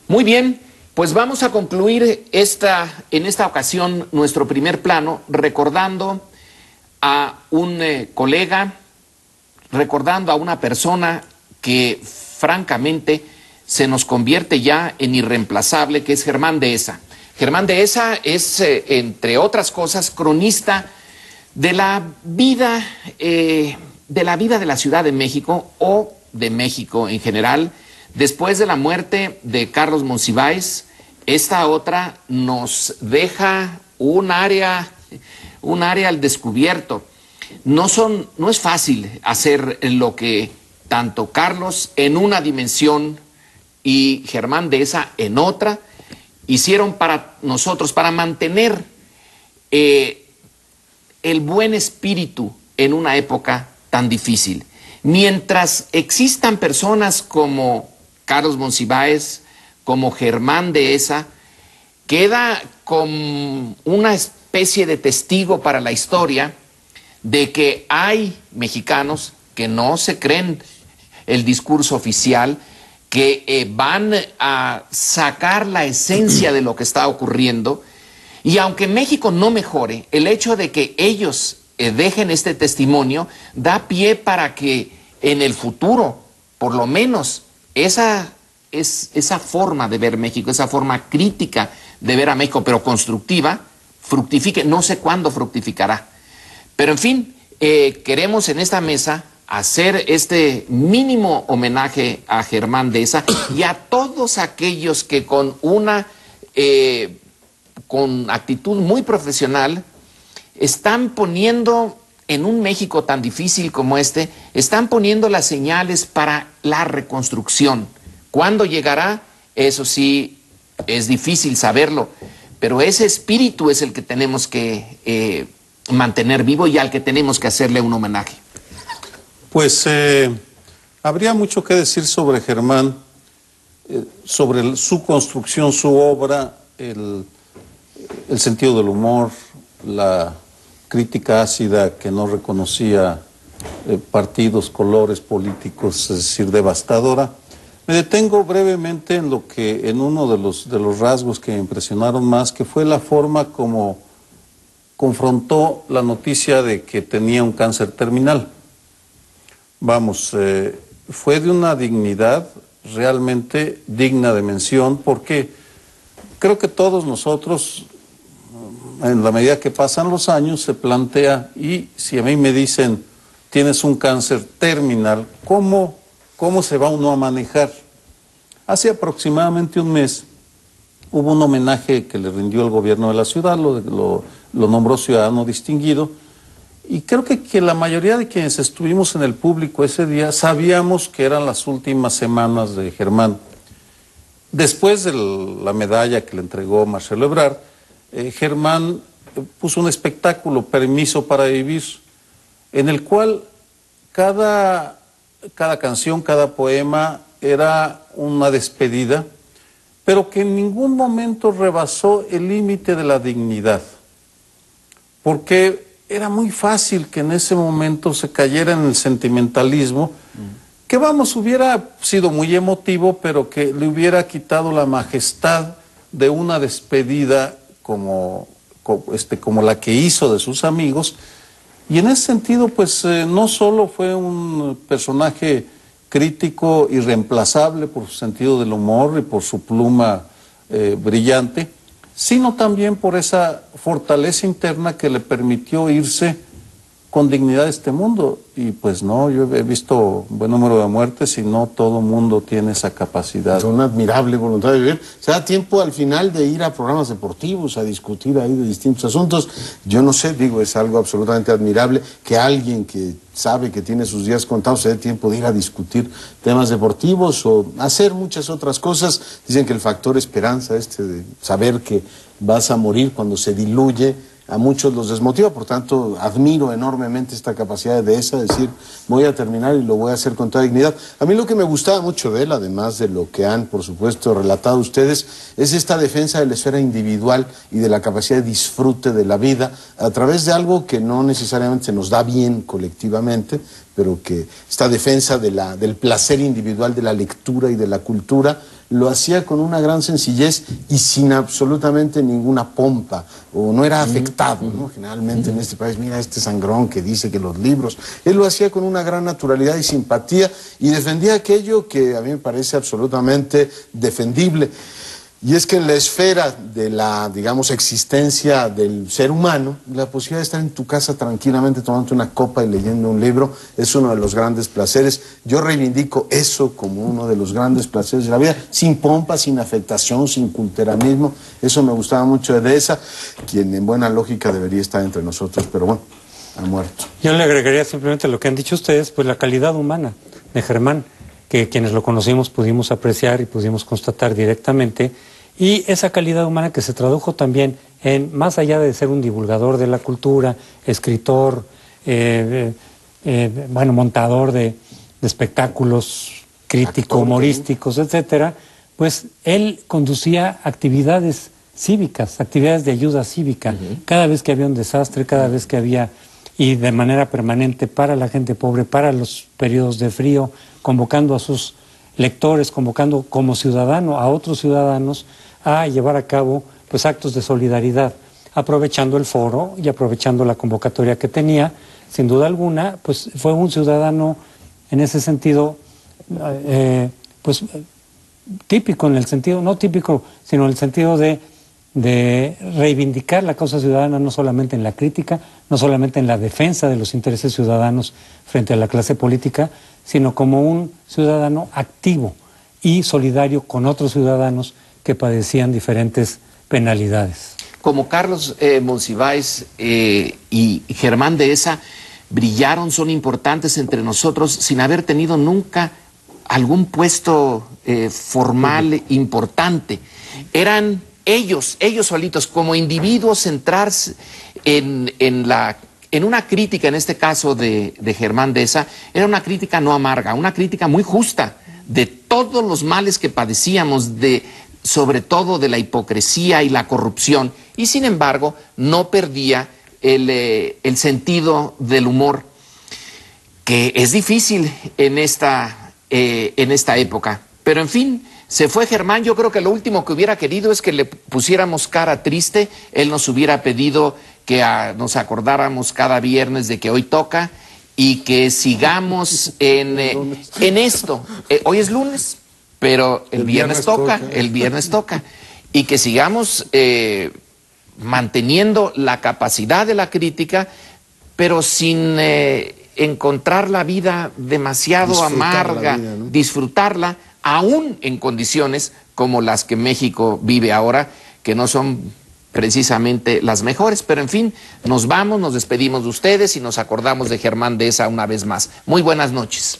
Muy bien, pues vamos a concluir en esta ocasión nuestro primer plano recordando a un colega, recordando a una persona que francamente se nos convierte ya en irreemplazable, que es Germán Dehesa. Germán Dehesa es, entre otras cosas, cronista de la vida de la Ciudad de México o de México en general. Después de la muerte de Carlos Monsiváis, esta otra nos deja un área al descubierto. No es fácil hacer lo que tanto Carlos en una dimensión y Germán Dehesa en otra hicieron para nosotros, para mantener el buen espíritu en una época tan difícil. Mientras existan personas como Carlos Monsiváis, como Germán Dehesa, queda como una especie de testigo para la historia de que hay mexicanos que no se creen el discurso oficial, que van a sacar la esencia de lo que está ocurriendo. Y aunque México no mejore, el hecho de que ellos dejen este testimonio da pie para que en el futuro, por lo menos, esa forma de ver México, esa forma crítica de ver a México, pero constructiva, fructifique. No sé cuándo fructificará. Pero en fin, queremos en esta mesa hacer este mínimo homenaje a Germán Dehesa y a todos aquellos que con actitud muy profesional están poniendo en un México tan difícil como este, están poniendo las señales para la reconstrucción. ¿Cuándo llegará? Eso sí, es difícil saberlo, pero ese espíritu es el que tenemos que mantener vivo y al que tenemos que hacerle un homenaje. Pues habría mucho que decir sobre Germán, sobre su construcción, su obra, el sentido del humor, la crítica ácida que no reconocía partidos, colores políticos, es decir, devastadora. Me detengo brevemente en uno de los rasgos que me impresionaron más, que fue la forma como confrontó la noticia de que tenía un cáncer terminal. Vamos, fue de una dignidad realmente digna de mención, porque creo que todos nosotros, en la medida que pasan los años, se plantea, y si a mí me dicen, tienes un cáncer terminal, ¿cómo se va uno a manejar? Hace aproximadamente un mes hubo un homenaje que le rindió el gobierno de la ciudad, lo nombró ciudadano distinguido, y creo que la mayoría de quienes estuvimos en el público ese día sabíamos que eran las últimas semanas de Germán. Después de la medalla que le entregó Marcelo Ebrard, Germán puso un espectáculo, Permiso para Vivir, en el cual cada canción, cada poema era una despedida, pero que en ningún momento rebasó el límite de la dignidad, porque era muy fácil que en ese momento se cayera en el sentimentalismo, que vamos, hubiera sido muy emotivo, pero que le hubiera quitado la majestad de una despedida como la que hizo de sus amigos. Y en ese sentido, pues no solo fue un personaje crítico irreemplazable por su sentido del humor y por su pluma brillante, sino también por esa fortaleza interna que le permitió irse con dignidad de este mundo. Y pues no, yo he visto un buen número de muertes y no todo mundo tiene esa capacidad. Es una admirable voluntad de vivir. Se da tiempo al final de ir a programas deportivos, a discutir ahí de distintos asuntos. Yo no sé, digo, es algo absolutamente admirable que alguien que sabe que tiene sus días contados se dé tiempo de ir a discutir temas deportivos o hacer muchas otras cosas. Dicen que el factor esperanza, de saber que vas a morir cuando se diluye, a muchos los desmotiva. Por tanto, admiro enormemente esta capacidad de esa, decir, voy a terminar y lo voy a hacer con toda dignidad. A mí lo que me gustaba mucho de él, además de lo que han, por supuesto, relatado ustedes, es esta defensa de la esfera individual y de la capacidad de disfrute de la vida a través de algo que no necesariamente se nos da bien colectivamente, pero que esta defensa del placer individual de la lectura y de la cultura lo hacía con una gran sencillez y sin absolutamente ninguna pompa, o no era afectado, ¿no? Generalmente en este país, mira este sangrón que dice que los libros, él lo hacía con una gran naturalidad y simpatía y defendía aquello que a mí me parece absolutamente defendible. Y es que en la esfera de la, digamos, existencia del ser humano, la posibilidad de estar en tu casa tranquilamente tomando una copa y leyendo un libro es uno de los grandes placeres. Yo reivindico eso como uno de los grandes placeres de la vida, sin pompa, sin afectación, sin culteranismo. Eso me gustaba mucho de Dehesa, quien en buena lógica debería estar entre nosotros, pero bueno, ha muerto. Yo le agregaría simplemente lo que han dicho ustedes, pues la calidad humana de Germán, que quienes lo conocimos pudimos apreciar y pudimos constatar directamente, y esa calidad humana que se tradujo también en, más allá de ser un divulgador de la cultura, escritor, bueno, montador de espectáculos, crítico, humorísticos, etcétera, pues él conducía actividades cívicas, actividades de ayuda cívica, cada vez que había un desastre, cada vez que había, y de manera permanente para la gente pobre, para los periodos de frío, convocando a sus lectores, convocando como ciudadano a otros ciudadanos a llevar a cabo pues actos de solidaridad, aprovechando el foro y aprovechando la convocatoria que tenía. Sin duda alguna, pues fue un ciudadano en ese sentido, pues típico en el sentido, no típico, sino en el sentido de reivindicar la causa ciudadana, no solamente en la crítica, no solamente en la defensa de los intereses ciudadanos frente a la clase política, sino como un ciudadano activo y solidario con otros ciudadanos que padecían diferentes penalidades. Como Carlos Monsiváis y Germán Dehesa brillaron, son importantes entre nosotros sin haber tenido nunca algún puesto formal importante. Eran ellos solitos, como individuos, centrarse en una crítica, en este caso de Germán Dehesa, era una crítica no amarga, una crítica muy justa de todos los males que padecíamos, sobre todo de la hipocresía y la corrupción, y sin embargo no perdía el sentido del humor, que es difícil en esta época. Pero en fin, se fue Germán. Yo creo que lo último que hubiera querido es que le pusiéramos cara triste. Él nos hubiera pedido que nos acordáramos cada viernes de que hoy toca y que sigamos en esto. Hoy es lunes, pero el viernes toca, el viernes toca. Y que sigamos manteniendo la capacidad de la crítica, pero sin encontrar la vida demasiado amarga, disfrutarla, aún en condiciones como las que México vive ahora, que no son precisamente las mejores. Pero en fin, nos vamos, nos despedimos de ustedes y nos acordamos de Germán Dehesa una vez más. Muy buenas noches.